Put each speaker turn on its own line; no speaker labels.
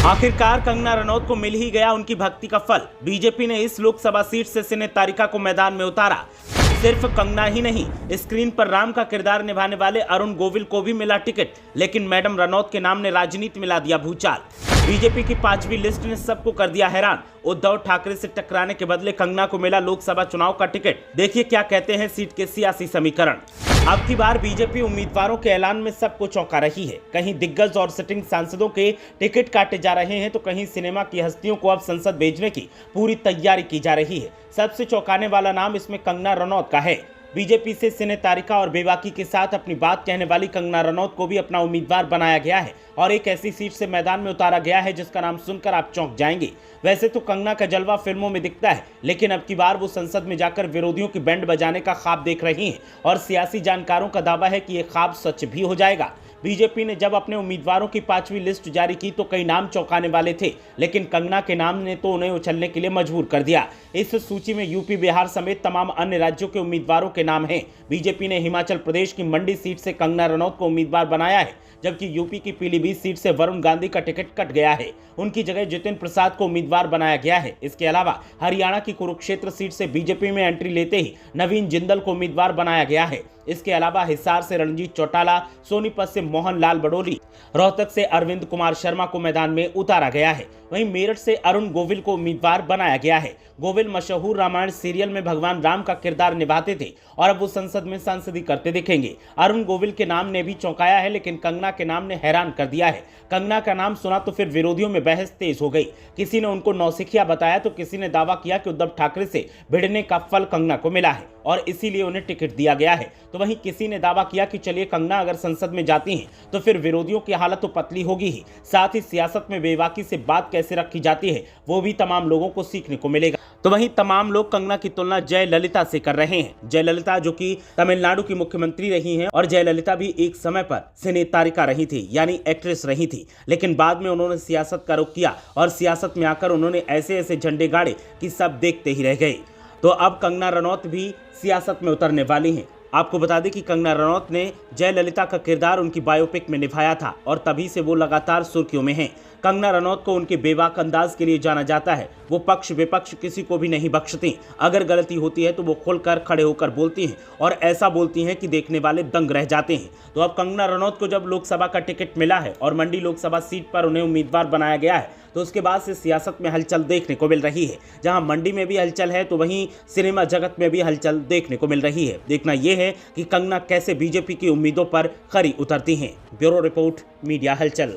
आखिरकार कंगना रनौत को मिल ही गया उनकी भक्ति का फल। बीजेपी ने इस लोकसभा सीट से सिने तारिका को मैदान में उतारा। सिर्फ कंगना ही नहीं, स्क्रीन पर राम का किरदार निभाने वाले अरुण गोविल को भी मिला टिकट, लेकिन मैडम रनौत के नाम ने राजनीति में ला दिया भूचाल। बीजेपी की 5वीं लिस्ट ने सबको कर दिया हैरान। उद्धव ठाकरे से टकराने के बदले कंगना को मिला लोकसभा चुनाव का टिकट। देखिए क्या कहते हैं सीट के सियासी समीकरण। अब की बार बीजेपी उम्मीदवारों के ऐलान में सबको चौंका रही है। कहीं दिग्गज और सिटिंग सांसदों के टिकट काटे जा रहे हैं, तो कहीं सिनेमा की हस्तियों को अब संसद भेजने की पूरी तैयारी की जा रही है। सबसे चौंकाने वाला नाम इसमें कंगना रनौत का है। बीजेपी से सिने तारिका और बेबाकी के साथ अपनी बात कहने वाली कंगना रनौत को भी अपना उम्मीदवार बनाया गया है और एक ऐसी सीट से मैदान में उतारा गया है जिसका नाम सुनकर आप चौंक जाएंगे। वैसे तो कंगना का जलवा फिल्मों में दिखता है, लेकिन अब की बार वो संसद में जाकर विरोधियों की बैंड बजाने का ख्वाब देख रही हैं और सियासी जानकारों का दावा है कि ये ख्वाब सच भी हो जाएगा। बीजेपी ने जब अपने उम्मीदवारों की 5वीं लिस्ट जारी की तो कई नाम चौंकाने वाले थे, लेकिन कंगना के नाम ने तो उन्हें उछलने के लिए मजबूर कर दिया। इस सूची में यूपी, बिहार समेत तमाम अन्य राज्यों के उम्मीदवारों के नाम हैं। बीजेपी ने हिमाचल प्रदेश की मंडी सीट से कंगना रनौत को उम्मीदवार बनाया है, जबकि यूपी की पीलीभीत सीट से वरुण गांधी का टिकट कट गया है। उनकी जगह जितिन प्रसाद को उम्मीदवार बनाया गया है। इसके अलावा हरियाणा की कुरुक्षेत्र सीट से बीजेपी में एंट्री लेते ही नवीन जिंदल को उम्मीदवार बनाया गया है। इसके अलावा हिसार से रणजीत चौटाला, सोनीपत से मोहन लाल बडोली, रोहतक से अरविंद कुमार शर्मा को मैदान में उतारा गया है। वहीं मेरठ से अरुण गोविल को उम्मीदवार बनाया गया है। गोविल मशहूर रामायण सीरियल में भगवान राम का किरदार निभाते थे और अब वो संसद में सांसदी करते दिखेंगे। अरुण गोविल के नाम ने भी चौंकाया है, लेकिन कंगना के नाम ने हैरान कर दिया है। कंगना का नाम सुना तो फिर विरोधियों में बहस तेज हो गई। किसी ने उनको नौसिखिया बताया तो किसी ने दावा किया कि उद्धव ठाकरे से भिड़ने का फल कंगना को मिला है और इसीलिए उन्हें टिकट दिया गया है। तो वहीं किसी ने दावा किया कि चलिए कंगना अगर संसद में जाती हैं तो फिर विरोधियों की हालत तो पतली होगी ही, साथ ही सियासत में बेबाकी से बात कैसे रखी जाती है वो भी तमाम लोगों को सीखने को मिलेगा। तो वहीं तमाम लोग कंगना की तुलना जयललिता से कर रहे हैं। जयललिता जो कि तमिलनाडु की मुख्यमंत्री रही हैं और जयललिता भी एक समय पर सिने तारिका रही थी, यानी एक्ट्रेस रही थी, लेकिन बाद में उन्होंने सियासत का रुख किया और सियासत में आकर उन्होंने ऐसे ऐसे झंडे गाड़े कि सब देखते ही रह गए। तो अब कंगना रनौत भी सियासत में उतरने वाली हैं। आपको बता दें कि कंगना रनौत ने जयललिता का किरदार उनकी बायोपिक में निभाया था और तभी से वो लगातार सुर्खियों में हैं। कंगना रनौत को उनके बेबाक अंदाज के लिए जाना जाता है। वो पक्ष विपक्ष किसी को भी नहीं बख्शती। अगर गलती होती है तो वो खुलकर खड़े होकर बोलती हैं और ऐसा बोलती हैं कि देखने वाले दंग रह जाते हैं। तो अब कंगना रनौत को जब लोकसभा का टिकट मिला है और मंडी लोकसभा सीट पर उन्हें उम्मीदवार बनाया गया है, तो उसके बाद से सियासत में हलचल देखने को मिल रही है। जहां मंडी में भी हलचल है तो वहीं सिनेमा जगत में भी हलचल देखने को मिल रही है। देखना यह है कि कंगना कैसे बीजेपी की उम्मीदों पर खरी उतरती हैं। ब्यूरो रिपोर्ट, मीडिया हलचल।